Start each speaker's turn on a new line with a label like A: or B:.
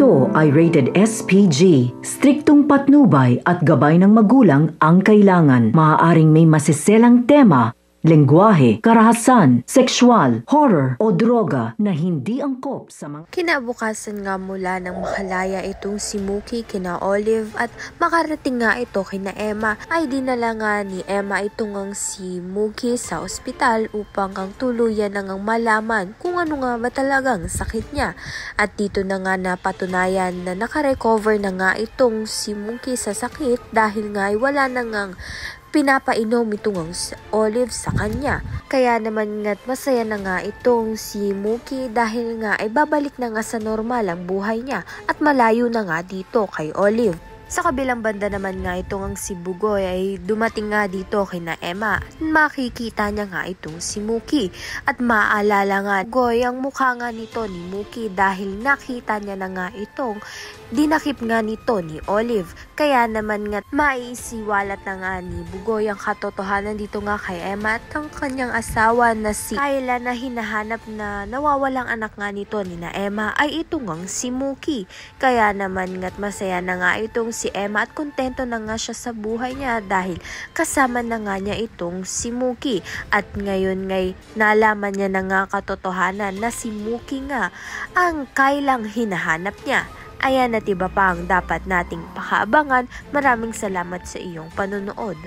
A: Ito ay rated SPG. Striktong patnubay at gabay ng magulang ang kailangan. Maaaring may masiselang tema, lengguwahe, karahasan, sexual, horror o droga na hindi angkop sa mga...
B: Kinabukasan nga mula nang makalaya itong si Mookie kina Olive at makarating nga ito kina Emma, ay dinala nga ni Emma itong ang si Mookie sa ospital upang ang tuluyan nang malaman kung ano nga ba talagang sakit niya. At dito na nga napatunayan na nakarecover na nga itong si Mookie sa sakit dahil nga ay wala na ngang pinapainom itong Olive sa kanya. Kaya naman nga't masaya na nga itong si Mookie dahil nga ay babalik na nga sa normal ang buhay niya at malayo na nga dito kay Olive. Sa kabilang banda naman nga itong ang si Bugoy ay dumating nga dito kina Emma. Makikita niya nga itong si Mookie at maaalala nga Bugoy ang mukha nga nito ni Mookie dahil nakita niya na nga itong dinakip nga nito ni Olive. Kaya naman nga maiisiwalat na nga ni Bugoy ang katotohanan dito nga kay Emma at ang kanyang asawa na si Kyla na hinahanap na nawawalang anak nga nito ni na Emma ay itong ang si Mookie. Kaya naman nga't masaya na nga itong si Emma at kontento na nga siya sa buhay niya dahil kasama na nga niya itong si Mookie. At ngayon ngay nalaman niya na nga katotohanan na si Mookie nga ang Kylang hinahanap niya. Ayan at iba pa ang dapat nating pakaabangan. Maraming salamat sa iyong panonood.